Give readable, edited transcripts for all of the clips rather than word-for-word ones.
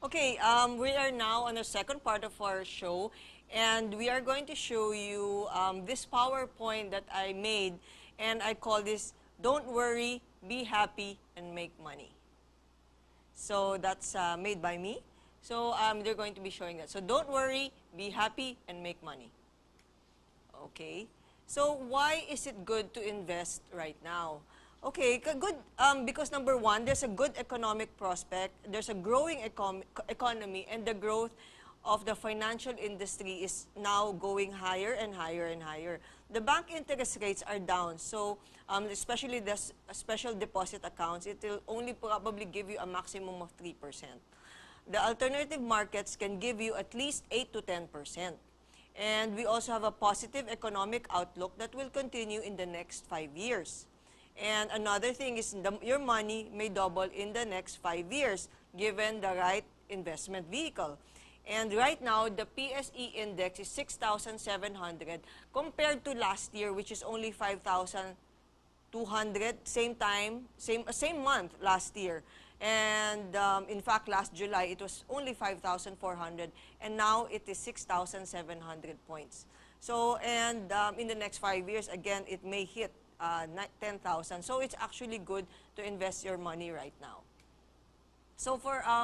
Okay, we are now on the second part of our show, and we are going to show you this PowerPoint that I made, and I call this "Don't Worry, Be Happy, and Make Money." So that's made by me. So they're going to be showing that. So don't worry, be happy, and make money. Okay. So why is it good to invest right now? Okay, good. Because number one, there's a good economic prospect. There's a growing economy, and the growth of the financial industry is now going higher and higher and higher. The bank interest rates are down, so especially the special deposit accounts, it will only probably give you a maximum of 3%. The alternative markets can give you at least 8 to 10%. And we also have a positive economic outlook that will continue in the next 5 years. And another thing is your money may double in the next 5 years given the right investment vehicle. And right now, the PSE index is 6,700 compared to last year, which is only 5,200, same time, same month last year. And in fact, last July, it was only 5,400, and now it is 6,700 points. So, and in the next 5 years, again, it may hit 10,000. So it's actually good to invest your money right now. So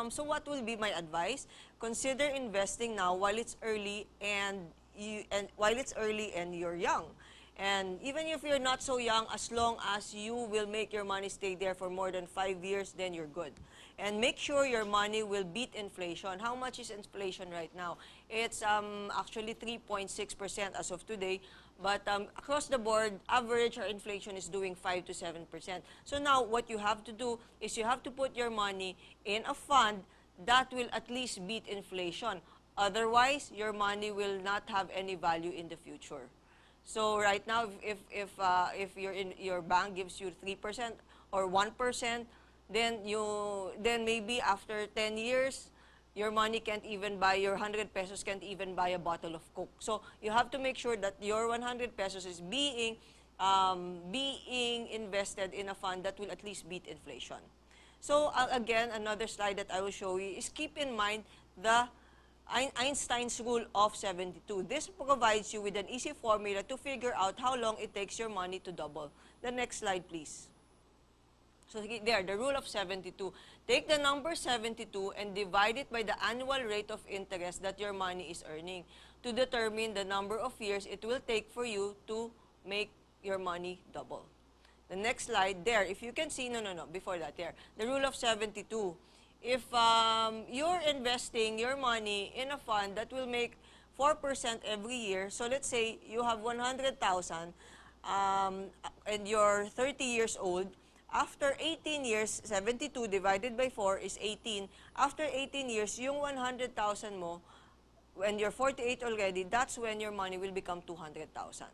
so what will be my advice? Consider investing now while it's early and you're young. And even if you're not so young, as long as you will make your money stay there for more than 5 years, then you're good. And make sure your money will beat inflation. How much is inflation right now? It's actually 3.6% as of today. But across the board, average or inflation is doing 5 to 7%. So now what you have to do is you have to put your money in a fund that will at least beat inflation. Otherwise, your money will not have any value in the future. So right now, if your bank gives you 3% or 1%, then maybe after 10 years, your money can't even buy, your 100 pesos can't even buy a bottle of Coke. So you have to make sure that your 100 pesos is being invested in a fund that will at least beat inflation. So again, another slide that I will show you is keep in mind the Einstein's rule of 72. This provides you with an easy formula to figure out how long it takes your money to double. The next slide, please. So there, the rule of 72. Take the number 72 and divide it by the annual rate of interest that your money is earning to determine the number of years it will take for you to make your money double. The next slide, there, if you can see, no, before that, there, the rule of 72. If you're investing your money in a fund that will make 4% every year, so let's say you have 100,000 and you're 30 years old, after 18 years, 72 divided by 4 is 18. After 18 years, yung 100,000 mo, when you're 48 already, that's when your money will become 200,000.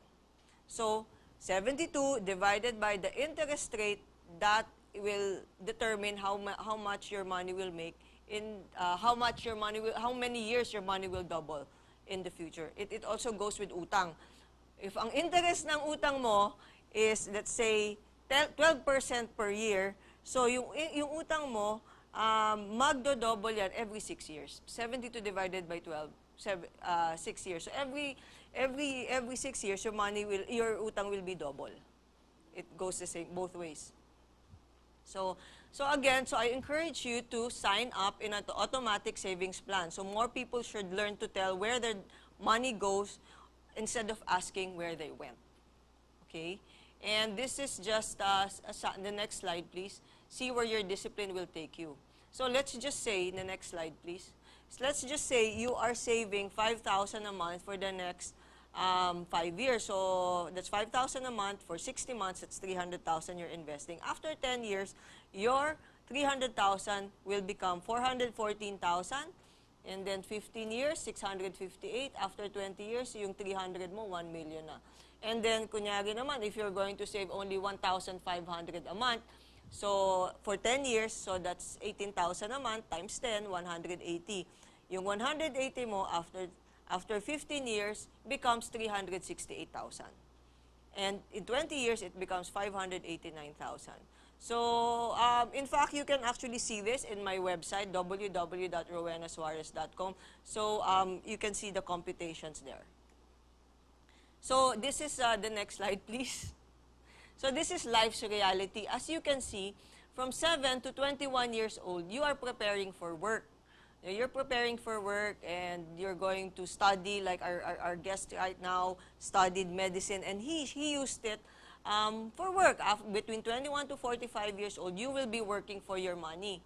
So, 72 divided by the interest rate, that will determine how much your money will make in how many years your money will double in the future. It also goes with utang. If ang interest ng utang mo is, let's say, 12% per year, so yung utang mo, magdo-double yan every 6 years. 72 divided by 12, 6 years. So every 6 years, your utang will be double. It goes the same both ways. So again, I encourage you to sign up in an automatic savings plan. So more people should learn to tell where their money goes instead of asking where they went. Okay? And this is just the next slide, please. See where your discipline will take you. So let's just say, the next slide, please. So let's just say you are saving 5,000 a month for the next 5 years. So that's 5,000 a month for 60 months. That's 300,000 you're investing. After 10 years, your 300,000 will become 414,000. And then 15 years, 658. After 20 years, yung 300 mo, 1 million na. And then, kunyari naman, if you're going to save only 1,500 a month, so for 10 years, so that's 18,000 a month times 10, 180. Yung 180 mo, after 15 years, becomes 368,000. And in 20 years, it becomes 589,000. So, in fact, you can actually see this in my website, www.rowenasuarez.com. So, you can see the computations there. So, this is the next slide, please. So, this is life's reality. As you can see, from 7 to 21 years old, you are preparing for work. You're preparing for work and you're going to study, like our guest right now studied medicine, and he used it for work. Between 21 to 45 years old, you will be working for your money.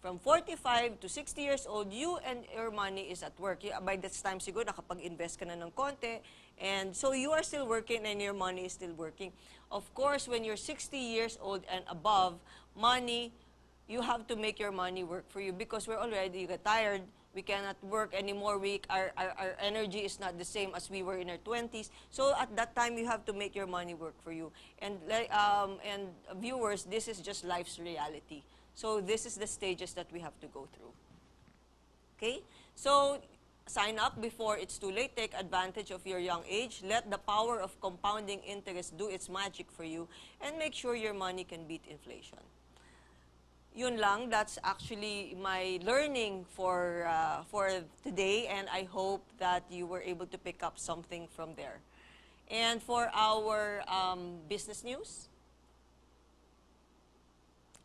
From 45 to 60 years old, you and your money is at work. By this time, siguro, nakapag-invest ka na ng konti. And so, you are still working and your money is still working. Of course, when you're 60 years old and above, money, you have to make your money work for you because we're already retired. We cannot work anymore. Our energy is not the same as we were in our 20s. So at that time, you have to make your money work for you. And viewers, this is just life's reality. So this is the stages that we have to go through. Okay? So sign up before it's too late. Take advantage of your young age. Let the power of compounding interest do its magic for you. And make sure your money can beat inflation. Yun lang, that's actually my learning for today, and I hope that you were able to pick up something from there. And for our business news,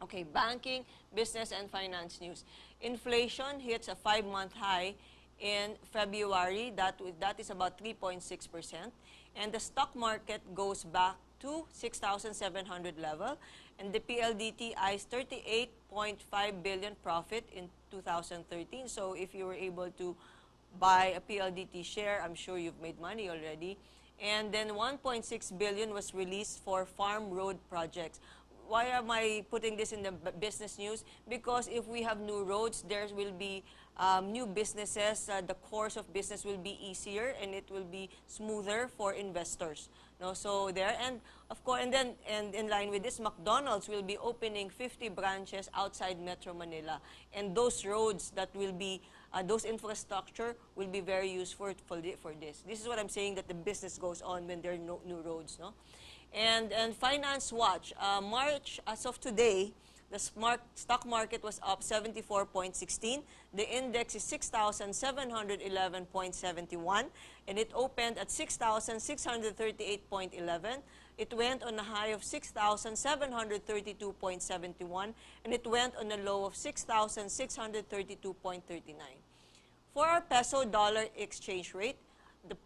okay, banking, business, and finance news. Inflation hits a 5-month high in February. That is about 3.6%. And the stock market goes back to 6,700 level. And the PLDT eyes 38.5 billion profit in 2013. So if you were able to buy a PLDT share, I'm sure you've made money already. And then 1.6 billion was released for farm road projects. Why am I putting this in the business news? Because if we have new roads, there will be new businesses. The course of business will be easier and it will be smoother for investors. No, so there, and of course, and in line with this, McDonald's will be opening 50 branches outside Metro Manila, and those roads that will be those infrastructure will be very useful for this. This is what I'm saying, that the business goes on when there are no new roads, no. And Finance Watch, March as of today, the stock market was up 74.16. The index is 6,711.71, and it opened at 6,638.11. It went on a high of 6,732.71, and it went on a low of 6,632.39. For our peso-dollar exchange rate,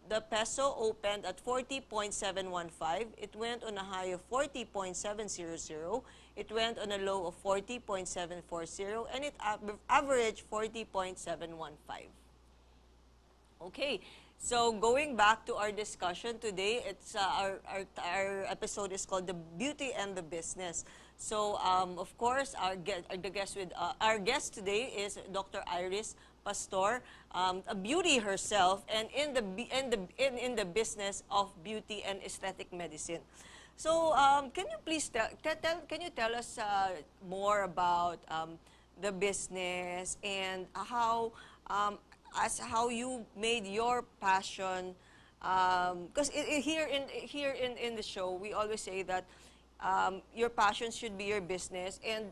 the peso opened at 40.715. It went on a high of 40.700. It went on a low of 40.740, and it averaged 40.715. Okay, so going back to our discussion today, it's our episode is called "The Beauty and the Business." So, of course, our guest today is Dr. Iris Pastor, a beauty herself, and in the business of beauty and aesthetic medicine. So, can you please tell us more about the business and how you made your passion? Because here in the show, we always say that your passion should be your business, and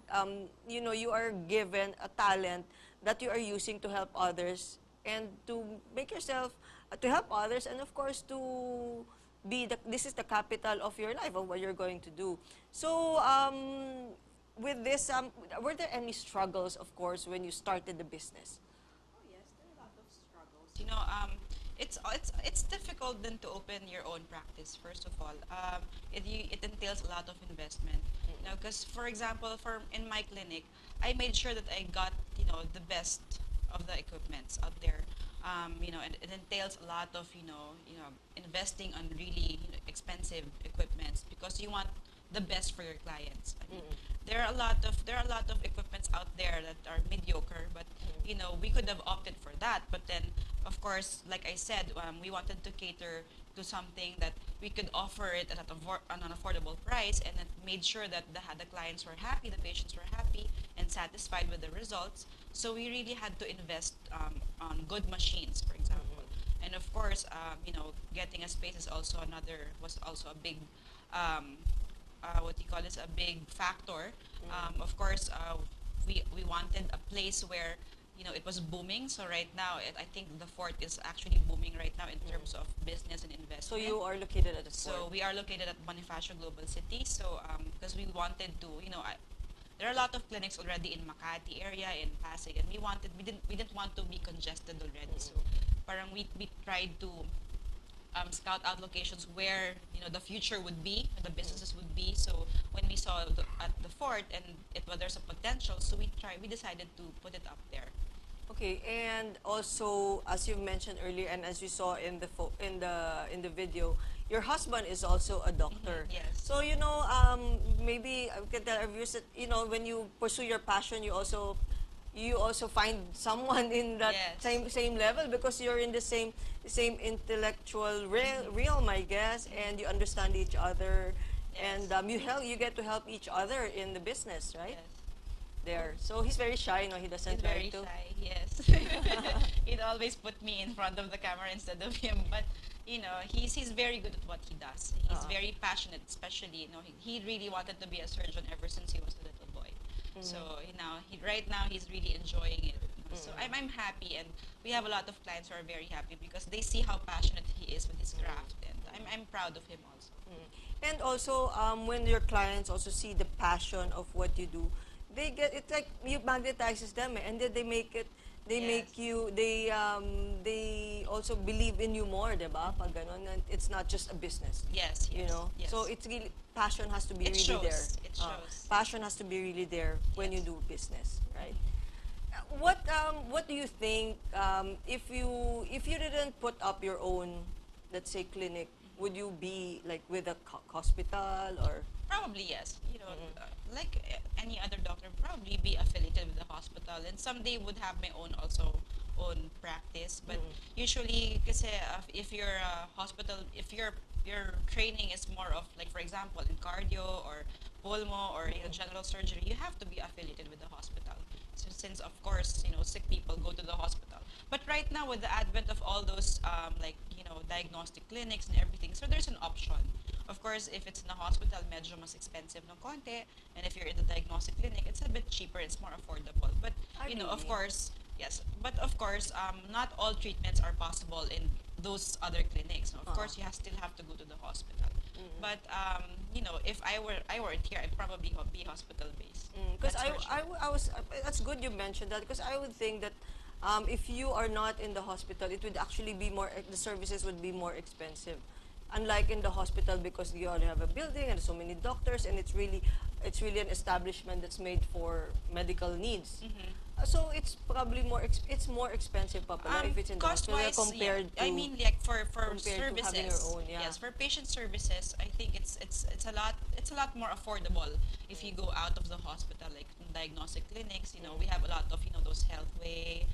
you are given a talent that you are using to help others and to make yourself to help others, and of course to this is the capital of your life, of what you're going to do. So with this, were there any struggles, of course, when you started the business? Oh yes, there are a lot of struggles. It's difficult then to open your own practice. First of all, it entails a lot of investment. Because for example, in my clinic, I made sure that I got the best of the equipments out there. And it entails a lot of investing on really expensive equipments because you want the best for your clients. I mean, there are a lot of equipments out there that are mediocre, but we could have opted for that. But then, of course, like I said, we wanted to cater to something that we could offer it at an affordable price, and that made sure that the clients were happy, the patients were happy, and satisfied with the results. So we really had to invest on good machines, for example. And of course, getting a space was also a big what you call this, a big factor. Of course, we wanted a place where it was booming. So right now, I think the fort is actually booming right now in terms of business and So investment. you are located at the So fort. we are located at Bonifacio Global City. So because we wanted to, there are a lot of clinics already in Makati area, in Pasig, and we didn't want to be congested already. So parang we tried to scout out locations where the future would be, the businesses would be. So when we saw at the fort and there's a potential, so we decided to put it up there. Okay, and also as you mentioned earlier, and as you saw in the in the video, your husband is also a doctor. Yes. So maybe I can tell our viewers that when you pursue your passion, you also find someone in that Yes. same level because you're in the same intellectual realm, I guess, and you understand each other, Yes. and you get to help each other in the business, right? Yes. There. So he's very shy, no? He He's doesn't very like to. shy, yes. He'd always put me in front of the camera instead of him. But, he's very good at what he does. He's very passionate, especially, he really wanted to be a surgeon ever since he was a little boy. So, right now he's really enjoying it. So I'm happy, and we have a lot of clients who are very happy because they see how passionate he is with his craft, and I'm proud of him also. And also, when your clients also see the passion of what you do, they get it's like you magnetizes them, and then they make it. They Yes. make you. They also believe in you more, diba? Pag ganon, and it's not just a business. Yes, You yes, know. yes. So it's really passion has to be It really there. shows. It shows. Passion has to be really there when you Yes. do business, right? What do you think if you didn't put up your own, let's say, clinic, would you be like with a hospital or? Probably yes. Like any other doctor, probably be affiliated with the hospital, and someday would have my own practice. But usually, kasi if you're a hospital, if your training is more of like, for example, in cardio or pulmo or general surgery, you have to be affiliated with the hospital. So since of course sick people go to the hospital. But right now with the advent of all those like diagnostic clinics and everything, so there's an option. Of course, if it's in a hospital, medyo mas expensive ng konti. And if you're in the diagnostic clinic, it's a bit cheaper, it's more affordable. But, of Really? course, yes. But of course, not all treatments are possible in those other clinics. No? Of course, you still have to go to the hospital. But, if I weren't here, I'd probably be hospital-based. Because That's for sure. I was that's good you mentioned that because I would think that if you are not in the hospital, it would actually be more the services would be more expensive. Unlike in the hospital because you already have a building and so many doctors and it's really an establishment that's made for medical needs. So it's probably it's more expensive pala if it's in the hospital Cost-wise, compared to I mean, like for compared to services, having your own, yeah. yes, for patient services, I think it's a lot more affordable if you go out of the hospital, like in diagnostic clinics. We have a lot of those Healthway,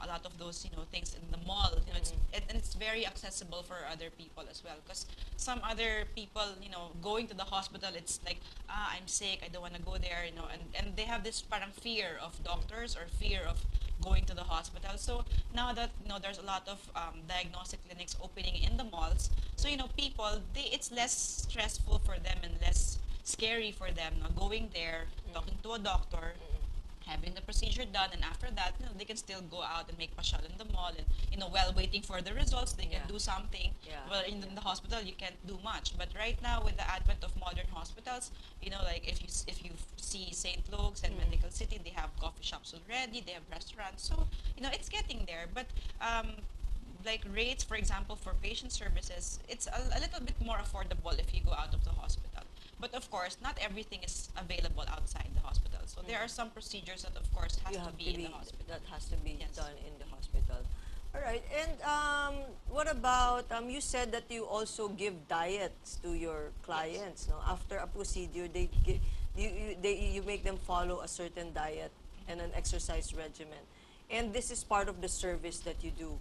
a lot of those things in the mall. And it's very accessible for other people as well. Because some other people, going to the hospital, it's like I'm sick, I don't want to go there, and they have this parang fear of doctors or fear of going to the hospital. So now that there's a lot of diagnostic clinics opening in the malls, so people it's less stressful for them and less scary for them going there, talking to a doctor, having the procedure done, and after that they can still go out and make pasyal in the mall, and while waiting for the results they can Yeah. do something. Yeah. Well, in the hospital you can't do much, but right now with the advent of modern hospitals, like if you see St. Luke's and Medical City, they have coffee shops already, they have restaurants. So it's getting there. But like rates, for example, for patient services, it's a little bit more affordable if you go out of the hospital. But of course, not everything is available outside the hospital. So there are some procedures that, of course, has you to have be in the hospital. that has to be Yes. done in the hospital. All right. And what about you said that you also give diets to your clients, no? After a procedure, you make them follow a certain diet and an exercise regimen. And this is part of the service that you do.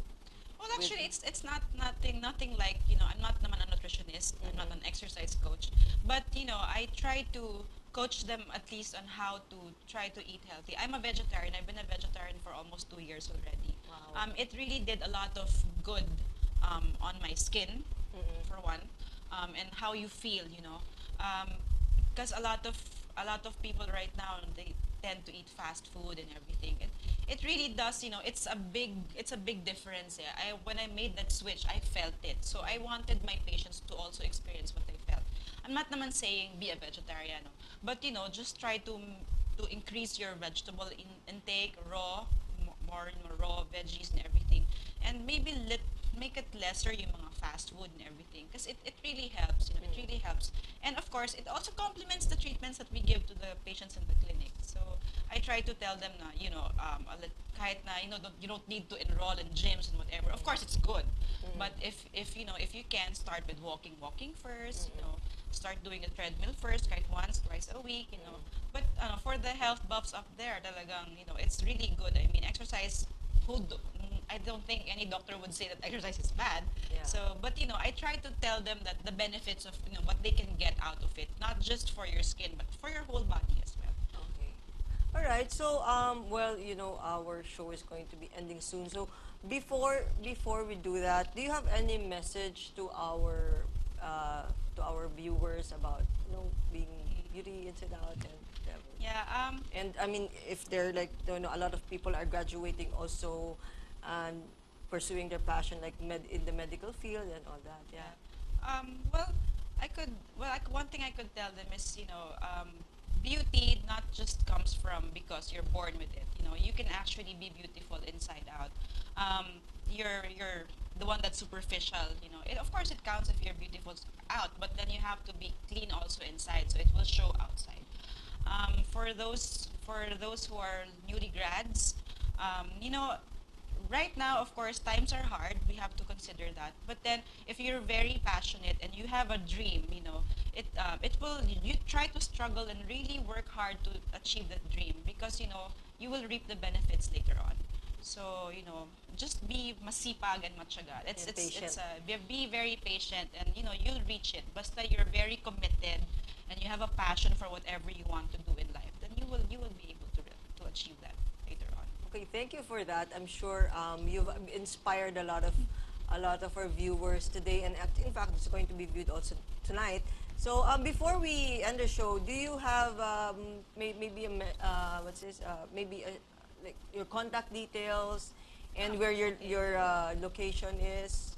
Well, actually, it's not nothing like I'm not naman a nutritionist. I'm not an exercise coach, but I try to coach them at least on how to try to eat healthy. I'm a vegetarian. I've been a vegetarian for almost 2 years already. Wow. It really did a lot of good on my skin, for one, and how you feel. because a lot of people right now, they tend to eat fast food and everything. It really does, it's a big difference. Yeah. When I made that switch, I felt it. So I wanted my patients to also experience what I felt. I'm not naman saying be a vegetarian, no, but just try to increase your vegetable intake, more raw veggies and everything, and maybe make it lesser yung mga fast food and everything, because it really helps. It really helps. And of course, it also complements the treatments that we give to the patients in the clinic. So I try to tell them na, kahit na, you don't need to enroll in gyms and whatever. Of course, it's good. But if you can start with walking first, start doing a treadmill first, kahit once, twice a week, But for the health buffs up there, talagang, it's really good. I mean, exercise, I don't think any doctor would say that exercise is bad. Yeah. So, but I try to tell them that the benefits of what they can get out of it, not just for your skin, but for your whole body as well. Okay. All right. So, well, our show is going to be ending soon. So, before we do that, do you have any message to our viewers about being beauty inside out and whatever? Yeah. And I mean, if they're like, a lot of people are graduating also and pursuing their passion, like in the medical field and all that. Yeah. Well, one thing I could tell them is, beauty not just comes from because you're born with it. You can actually be beautiful inside out. You're the one that's superficial. Of course, it counts if you're beautiful out, but then you have to be clean also inside, so it will show outside. For those who are newly grads, right now, of course, times are hard. We have to consider that. But then, if you're very passionate and you have a dream, you try to struggle and really work hard to achieve that dream, because you will reap the benefits later on. So just be masipag and matyaga. And patient. Be very patient, and you'll reach it. Basta you're very committed and you have a passion for whatever you want to do in life, then you will be able to achieve that later on. Okay, thank you for that. I'm sure you've inspired a lot of our viewers today, and in fact, it's going to be viewed also tonight. So before we end the show, do you have maybe what's this? Maybe like your contact details and where your location is?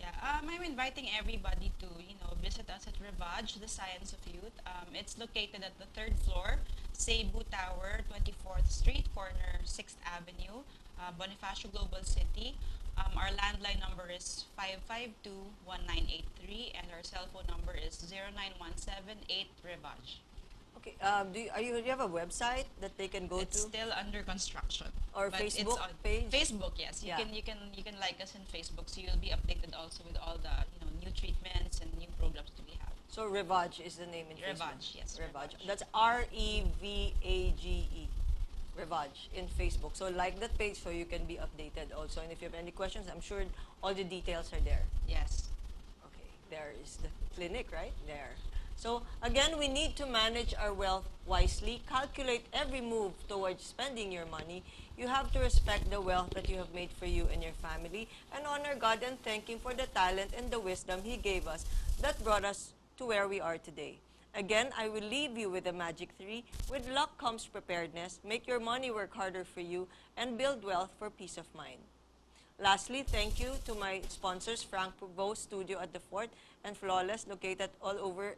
Yeah, I'm inviting everybody to visit us at Revage, the Science of Youth. It's located at the third floor, Cebu Tower, 24th Street, corner 6th Avenue, Bonifacio Global City. Our landline number is 552-1983, and our cell phone number is 09178 Revage. Okay. Do you have a website that they can go It's to? still under construction. Or but it's Facebook on page? Facebook, yes. Yeah. You can like us in Facebook, so you'll be updated also with all the new treatments and new programs that we have. So Revage is the name in Facebook. Revage, yes. Revage. That's Revage. Revage in Facebook. So like that page so you can be updated also. And if you have any questions, I'm sure all the details are there. Yes. Okay, there is the clinic right there. So again, we need to manage our wealth wisely, calculate every move towards spending your money. You have to respect the wealth that you have made for you and your family, and honor God and thank Him for the talent and the wisdom He gave us that brought us to where we are today. Again, I will leave you with the magic 3. With luck comes preparedness. Make your money work harder for you and build wealth for peace of mind. Lastly, thank you to my sponsors, Frank Provost Studio at the Fort and Flawless, located all over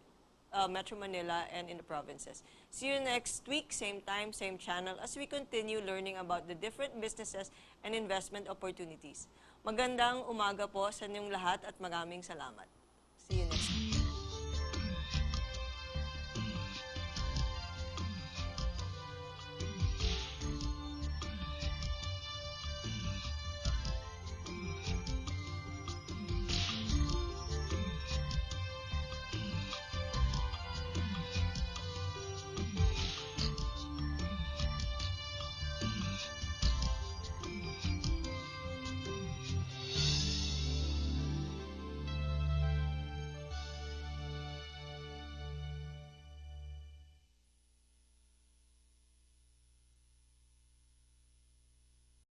Metro Manila and in the provinces. See you next week, same time, same channel, as we continue learning about the different businesses and investment opportunities. Magandang umaga po sa inyong lahat at maraming salamat. See you next week.